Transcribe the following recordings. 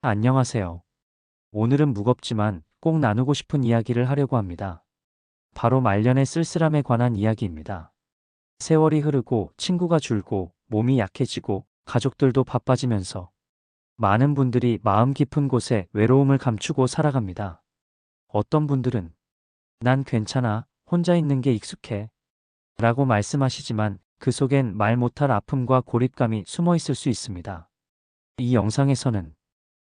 안녕하세요. 오늘은 무겁지만 꼭 나누고 싶은 이야기를 하려고 합니다. 바로 말년의 쓸쓸함에 관한 이야기입니다. 세월이 흐르고 친구가 줄고 몸이 약해지고 가족들도 바빠지면서 많은 분들이 마음 깊은 곳에 외로움을 감추고 살아갑니다. 어떤 분들은 난 괜찮아, 혼자 있는 게 익숙해 라고 말씀하시지만 그 속엔 말 못할 아픔과 고립감이 숨어 있을 수 있습니다. 이 영상에서는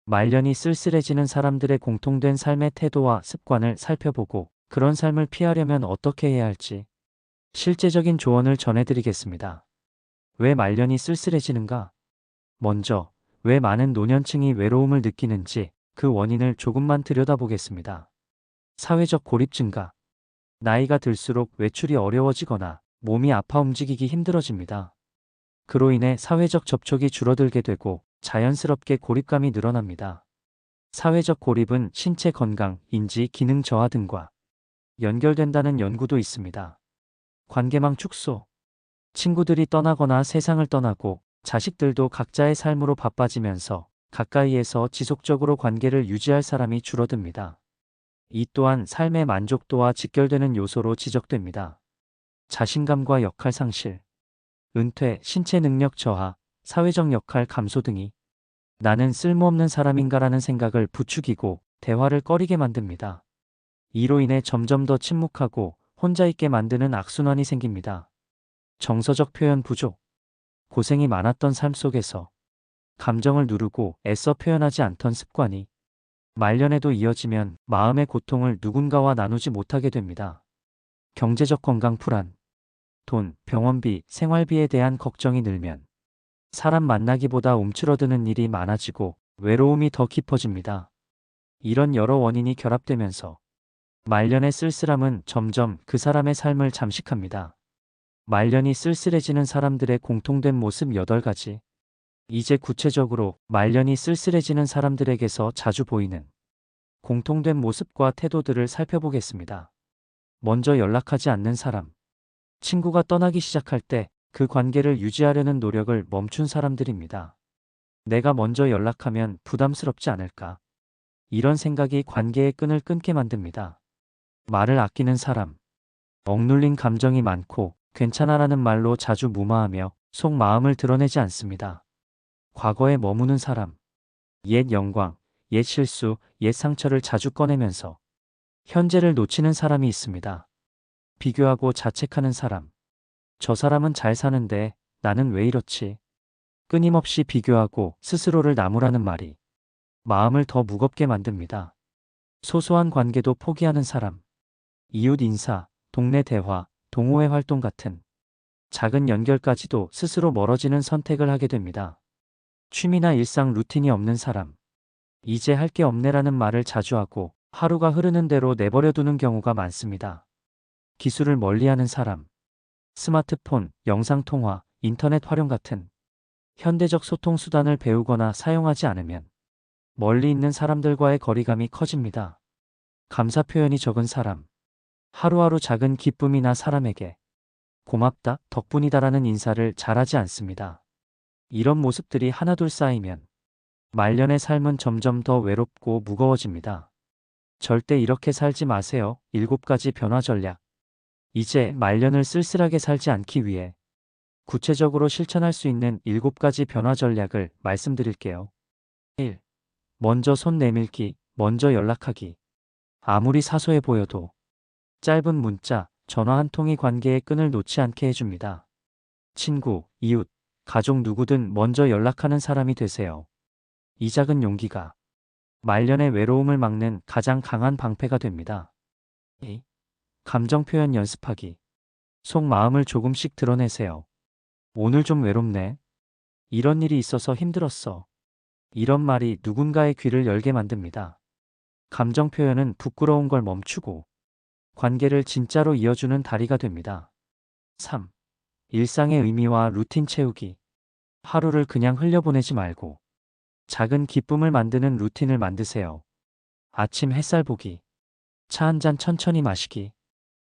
말년이 쓸쓸해지는 사람들의 공통된 삶의 태도와 습관을 살펴보고 그런 삶을 피하려면 어떻게 해야 할지 실제적인 조언을 전해드리겠습니다. 왜 말년이 쓸쓸해지는가? 먼저, 왜 많은 노년층이 외로움을 느끼는지 그 원인을 조금만 들여다보겠습니다. 사회적 고립 증가. 나이가 들수록 외출이 어려워지거나 몸이 아파 움직이기 힘들어집니다. 그로 인해 사회적 접촉이 줄어들게 되고 자연스럽게 고립감이 늘어납니다. 사회적 고립은 신체 건강, 인지, 기능 저하 등과 연결된다는 연구도 있습니다. 관계망 축소. 친구들이 떠나거나 세상을 떠나고 자식들도 각자의 삶으로 바빠지면서 가까이에서 지속적으로 관계를 유지할 사람이 줄어듭니다. 이 또한 삶의 만족도와 직결되는 요소로 지적됩니다. 자신감과 역할 상실, 은퇴, 신체 능력 저하, 사회적 역할 감소 등이 나는 쓸모없는 사람인가라는 생각을 부추기고 대화를 꺼리게 만듭니다. 이로 인해 점점 더 침묵하고 혼자 있게 만드는 악순환이 생깁니다. 정서적 표현 부족. 고생이 많았던 삶 속에서 감정을 누르고 애써 표현하지 않던 습관이 말년에도 이어지면 마음의 고통을 누군가와 나누지 못하게 됩니다. 경제적 건강 불안. 돈, 병원비, 생활비에 대한 걱정이 늘면 사람 만나기보다 움츠러드는 일이 많아지고 외로움이 더 깊어집니다. 이런 여러 원인이 결합되면서 말년의 쓸쓸함은 점점 그 사람의 삶을 잠식합니다. 말년이 쓸쓸해지는 사람들의 공통된 모습 8가지. 이제 구체적으로 말년이 쓸쓸해지는 사람들에게서 자주 보이는 공통된 모습과 태도들을 살펴보겠습니다. 먼저 연락하지 않는 사람. 친구가 떠나기 시작할 때 그 관계를 유지하려는 노력을 멈춘 사람들입니다. 내가 먼저 연락하면 부담스럽지 않을까? 이런 생각이 관계의 끈을 끊게 만듭니다. 말을 아끼는 사람. 억눌린 감정이 많고 괜찮아라는 말로 자주 무마하며 속마음을 드러내지 않습니다. 과거에 머무는 사람. 옛 영광, 옛 실수, 옛 상처를 자주 꺼내면서 현재를 놓치는 사람이 있습니다. 비교하고 자책하는 사람. 저 사람은 잘 사는데 나는 왜 이렇지? 끊임없이 비교하고 스스로를 나무라는 말이 마음을 더 무겁게 만듭니다. 소소한 관계도 포기하는 사람. 이웃 인사, 동네 대화, 동호회 활동 같은 작은 연결까지도 스스로 멀어지는 선택을 하게 됩니다. 취미나 일상 루틴이 없는 사람. 이제 할 게 없네라는 말을 자주 하고 하루가 흐르는 대로 내버려두는 경우가 많습니다. 기술을 멀리하는 사람. 스마트폰, 영상통화, 인터넷 활용 같은 현대적 소통 수단을 배우거나 사용하지 않으면 멀리 있는 사람들과의 거리감이 커집니다. 감사 표현이 적은 사람. 하루하루 작은 기쁨이나 사람에게 고맙다, 덕분이다라는 인사를 잘하지 않습니다. 이런 모습들이 하나둘 쌓이면 말년의 삶은 점점 더 외롭고 무거워집니다. 절대 이렇게 살지 마세요. 7가지 변화 전략. 이제 말년을 쓸쓸하게 살지 않기 위해 구체적으로 실천할 수 있는 7가지 변화 전략을 말씀드릴게요. 1. 먼저 손 내밀기, 먼저 연락하기. 아무리 사소해 보여도 짧은 문자, 전화 한 통이 관계의 끈을 놓지 않게 해줍니다. 친구, 이웃, 가족 누구든 먼저 연락하는 사람이 되세요. 이 작은 용기가 말년의 외로움을 막는 가장 강한 방패가 됩니다. 2. 감정 표현 연습하기. 속마음을 조금씩 드러내세요. 오늘 좀 외롭네. 이런 일이 있어서 힘들었어. 이런 말이 누군가의 귀를 열게 만듭니다. 감정 표현은 부끄러운 걸 멈추고 관계를 진짜로 이어주는 다리가 됩니다. 3. 일상의 의미와 루틴 채우기. 하루를 그냥 흘려보내지 말고 작은 기쁨을 만드는 루틴을 만드세요. 아침 햇살 보기, 차 한 잔 천천히 마시기,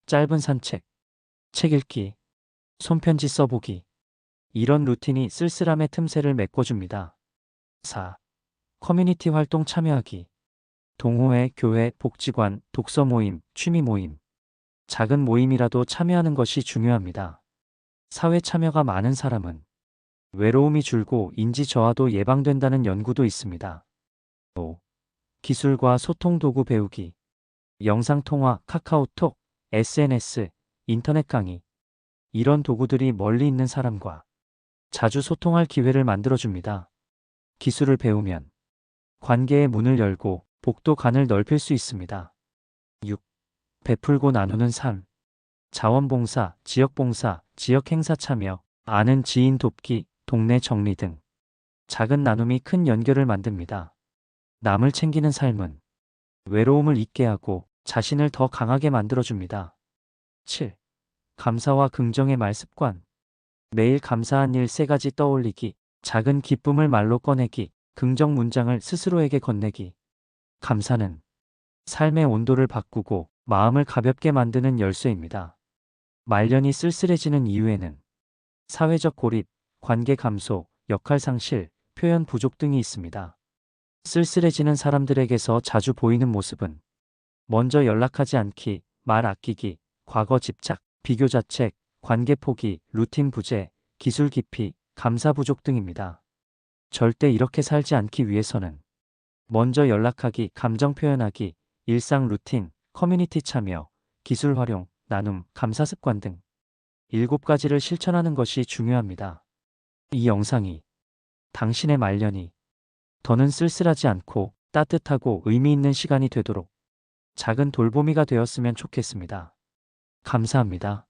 짧은 산책, 책 읽기, 손편지 써보기. 이런 루틴이 쓸쓸함의 틈새를 메꿔줍니다. 4. 커뮤니티 활동 참여하기. 동호회, 교회, 복지관, 독서 모임, 취미 모임. 작은 모임이라도 참여하는 것이 중요합니다. 사회 참여가 많은 사람은 외로움이 줄고 인지 저하도 예방된다는 연구도 있습니다. 5. 기술과 소통 도구 배우기. 영상통화, 카카오톡, SNS, 인터넷 강의. 이런 도구들이 멀리 있는 사람과 자주 소통할 기회를 만들어줍니다. 기술을 배우면 관계의 문을 열고 복도 간을 넓힐 수 있습니다. 6. 베풀고 나누는 삶. 자원봉사, 지역봉사, 지역행사 참여, 아는 지인 돕기, 동네 정리 등 작은 나눔이 큰 연결을 만듭니다. 남을 챙기는 삶은 외로움을 잊게 하고 자신을 더 강하게 만들어줍니다. 7. 감사와 긍정의 말 습관. 매일 감사한 일 3가지 떠올리기, 작은 기쁨을 말로 꺼내기, 긍정 문장을 스스로에게 건네기. 감사는 삶의 온도를 바꾸고 마음을 가볍게 만드는 열쇠입니다. 말년이 쓸쓸해지는 이유에는 사회적 고립, 관계 감소, 역할 상실, 표현 부족 등이 있습니다. 쓸쓸해지는 사람들에게서 자주 보이는 모습은 먼저 연락하지 않기, 말 아끼기, 과거 집착, 비교 자책, 관계 포기, 루틴 부재, 기술 기피, 감사 부족 등입니다. 절대 이렇게 살지 않기 위해서는 먼저 연락하기, 감정 표현하기, 일상 루틴, 커뮤니티 참여, 기술 활용, 나눔, 감사 습관 등 7가지를 실천하는 것이 중요합니다. 이 영상이 당신의 말년이 더는 쓸쓸하지 않고 따뜻하고 의미 있는 시간이 되도록 작은 돌보미가 되었으면 좋겠습니다. 감사합니다.